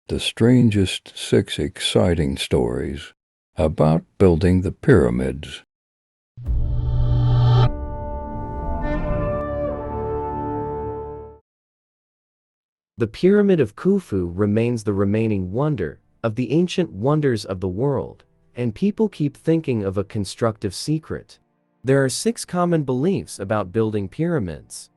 The strangest 6 exciting stories about building the pyramids. The Pyramid of Khufu remains the remaining wonder of the ancient wonders of the world, and people keep thinking of a constructive secret. There are 6 common beliefs about building pyramids.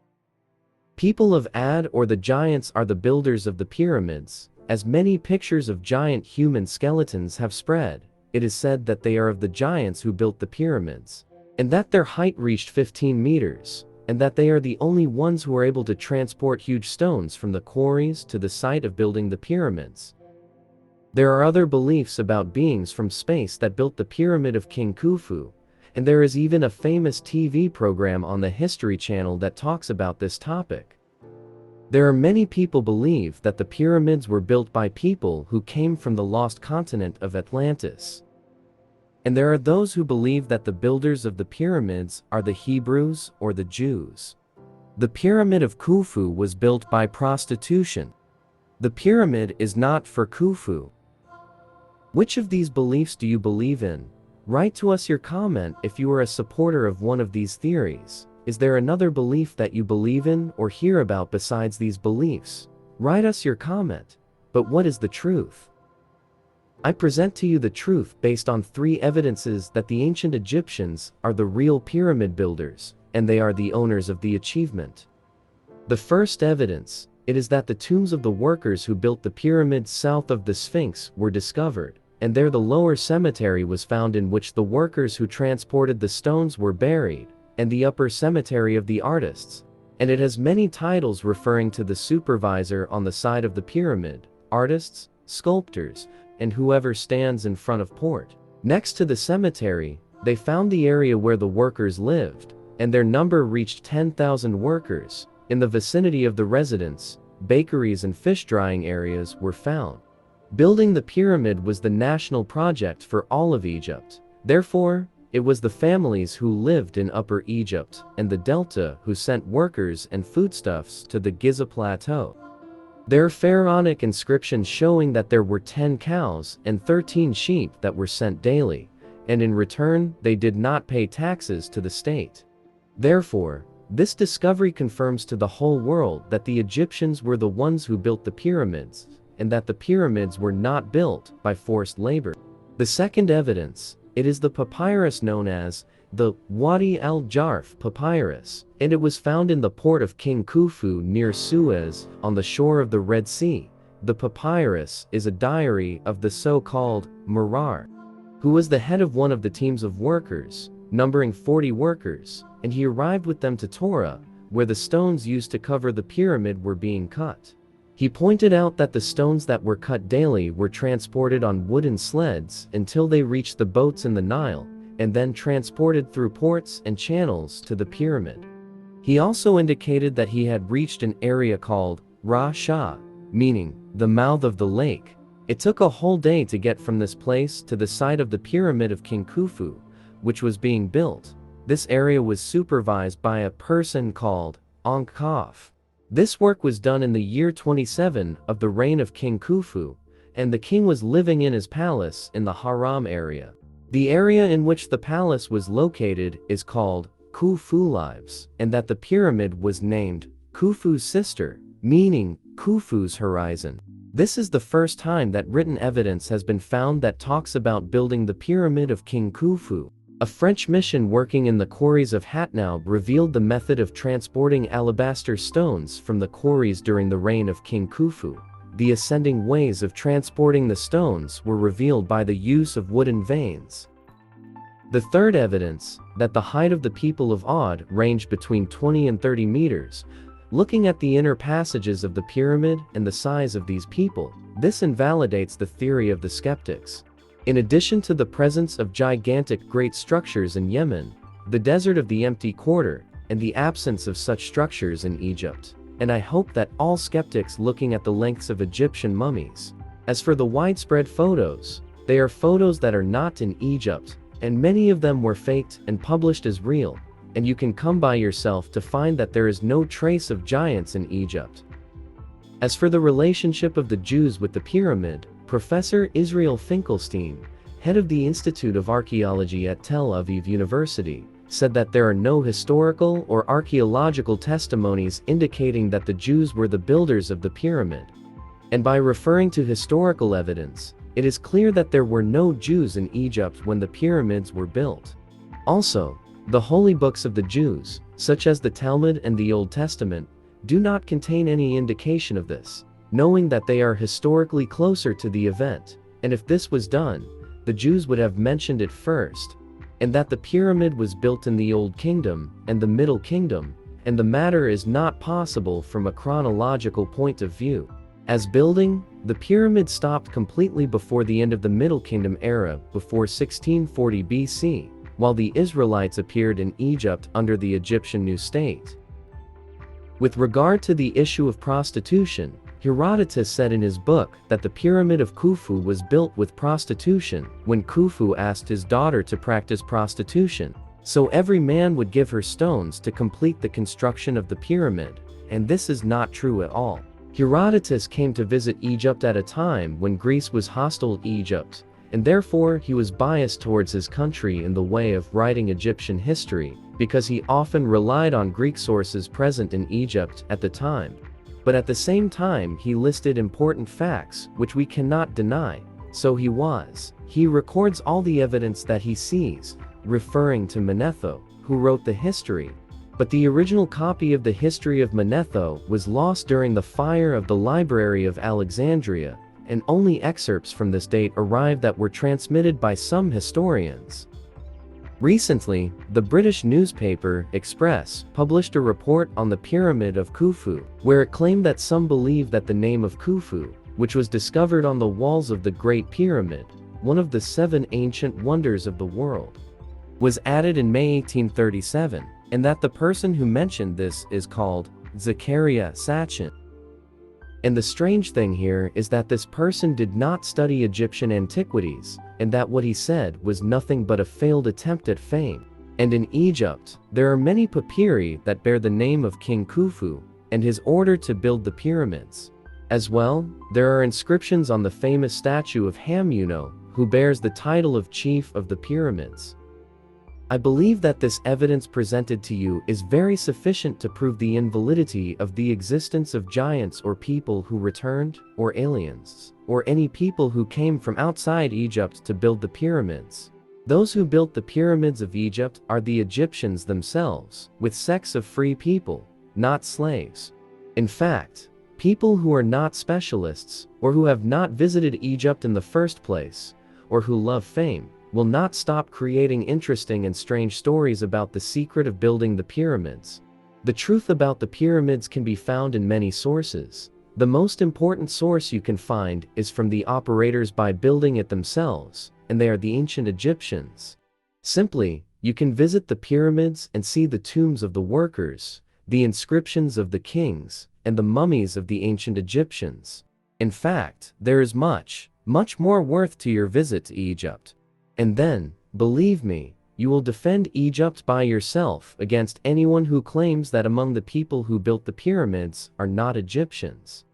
People of Ad or the giants are the builders of the pyramids. As many pictures of giant human skeletons have spread, it is said that they are of the giants who built the pyramids, and that their height reached 15 meters, and that they are the only ones who are able to transport huge stones from the quarries to the site of building the pyramids. There are other beliefs about beings from space that built the Pyramid of King Khufu, and there is even a famous TV program on the History Channel that talks about this topic. There are many people believe that the pyramids were built by people who came from the lost continent of Atlantis. And there are those who believe that the builders of the pyramids are the Hebrews or the Jews. The Pyramid of Khufu was built by prostitution. The pyramid is not for Khufu. Which of these beliefs do you believe in? Write to us your comment if you are a supporter of one of these theories. Is there another belief that you believe in or hear about besides these beliefs? Write us your comment. But what is the truth? I present to you the truth based on 3 evidences that the ancient Egyptians are the real pyramid builders, and they are the owners of the achievement. The first evidence, it is that the tombs of the workers who built the pyramids south of the Sphinx were discovered, and there the lower cemetery was found in which the workers who transported the stones were buried, and the upper cemetery of the artists, and it has many titles referring to the supervisor on the side of the pyramid, artists, sculptors, and whoever stands in front of port. Next to the cemetery, they found the area where the workers lived, and their number reached 10,000 workers. In the vicinity of the residence, bakeries and fish drying areas were found. Building the pyramid was the national project for all of Egypt. Therefore, it was the families who lived in Upper Egypt and the Delta who sent workers and foodstuffs to the Giza Plateau. There are pharaonic inscriptions showing that there were 10 cows and 13 sheep that were sent daily, and in return, they did not pay taxes to the state. Therefore, this discovery confirms to the whole world that the Egyptians were the ones who built the pyramids, and that the pyramids were not built by forced labor. The second evidence, it is the papyrus known as the Wadi al-Jarf papyrus, and it was found in the port of King Khufu near Suez, on the shore of the Red Sea. The papyrus is a diary of the so-called Merar, who was the head of one of the teams of workers, numbering 40 workers, and he arrived with them to Torah, where the stones used to cover the pyramid were being cut. He pointed out that the stones that were cut daily were transported on wooden sleds until they reached the boats in the Nile, and then transported through ports and channels to the pyramid. He also indicated that he had reached an area called Ra Shah, meaning the mouth of the lake. It took a whole day to get from this place to the site of the Pyramid of King Khufu, which was being built. This area was supervised by a person called Ankh-Khaf. This work was done in the year 27 of the reign of King Khufu, and the king was living in his palace in the Haram area. The area in which the palace was located is called Khufu Lives, and that the pyramid was named Khufu's sister, meaning Khufu's horizon. This is the first time that written evidence has been found that talks about building the Pyramid of King Khufu. A French mission working in the quarries of Hatnaub revealed the method of transporting alabaster stones from the quarries during the reign of King Khufu. The ascending ways of transporting the stones were revealed by the use of wooden vanes. The third evidence, that the height of the people of Odd ranged between 20 and 30 meters. Looking at the inner passages of the pyramid and the size of these people, this invalidates the theory of the skeptics. In addition to the presence of gigantic great structures in Yemen, the desert of the empty quarter, and the absence of such structures in Egypt, and I hope that all skeptics looking at the lengths of Egyptian mummies. As for the widespread photos, they are photos that are not in Egypt, and many of them were faked and published as real, and you can come by yourself to find that there is no trace of giants in Egypt. As for the relationship of the Jews with the pyramid, Professor Israel Finkelstein, head of the Institute of Archaeology at Tel Aviv University, said that there are no historical or archaeological testimonies indicating that the Jews were the builders of the pyramid. And by referring to historical evidence, it is clear that there were no Jews in Egypt when the pyramids were built. Also, the holy books of the Jews, such as the Talmud and the Old Testament, do not contain any indication of this, knowing that they are historically closer to the event, and if this was done, the Jews would have mentioned it first, and that the pyramid was built in the Old Kingdom and the Middle Kingdom, and the matter is not possible from a chronological point of view. As building, the pyramid stopped completely before the end of the Middle Kingdom era, before 1640 BC, while the Israelites appeared in Egypt under the Egyptian New State. With regard to the issue of prostitution, Herodotus said in his book that the Pyramid of Khufu was built with prostitution when Khufu asked his daughter to practice prostitution, so every man would give her stones to complete the construction of the pyramid, and this is not true at all. Herodotus came to visit Egypt at a time when Greece was hostile to Egypt, and therefore he was biased towards his country in the way of writing Egyptian history, because he often relied on Greek sources present in Egypt at the time. But at the same time he listed important facts which we cannot deny, so he records all the evidence that he sees, referring to Manetho, who wrote the history. But the original copy of the history of Manetho was lost during the fire of the Library of Alexandria, and only excerpts from this date arrived that were transmitted by some historians. Recently, the British newspaper Express published a report on the Pyramid of Khufu, where it claimed that some believe that the name of Khufu, which was discovered on the walls of the Great Pyramid, one of the 7 ancient wonders of the world, was added in May 1837, and that the person who mentioned this is called Zechariah Sachin. And the strange thing here is that this person did not study Egyptian antiquities, and that what he said was nothing but a failed attempt at fame. And in Egypt, there are many papyri that bear the name of King Khufu, and his order to build the pyramids. As well, there are inscriptions on the famous statue of Hamuno, who bears the title of Chief of the Pyramids. I believe that this evidence presented to you is very sufficient to prove the invalidity of the existence of giants or people who returned, or aliens, or any people who came from outside Egypt to build the pyramids. Those who built the pyramids of Egypt are the Egyptians themselves, with sects of free people, not slaves. In fact, people who are not specialists, or who have not visited Egypt in the first place, or who love fame, will not stop creating interesting and strange stories about the secret of building the pyramids. The truth about the pyramids can be found in many sources. The most important source you can find is from the operators by building it themselves, and they are the ancient Egyptians. Simply, you can visit the pyramids and see the tombs of the workers, the inscriptions of the kings, and the mummies of the ancient Egyptians. In fact, there is much more worth to your visit to Egypt. And then, believe me, you will defend Egypt by yourself against anyone who claims that among the people who built the pyramids are not Egyptians.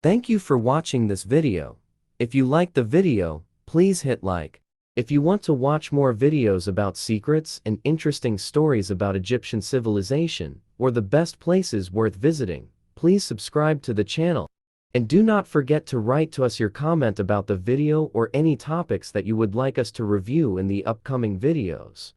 Thank you for watching this video. If you liked the video, please hit like. If you want to watch more videos about secrets and interesting stories about Egyptian civilization, or the best places worth visiting, please subscribe to the channel. And do not forget to write to us your comment about the video or any topics that you would like us to review in the upcoming videos.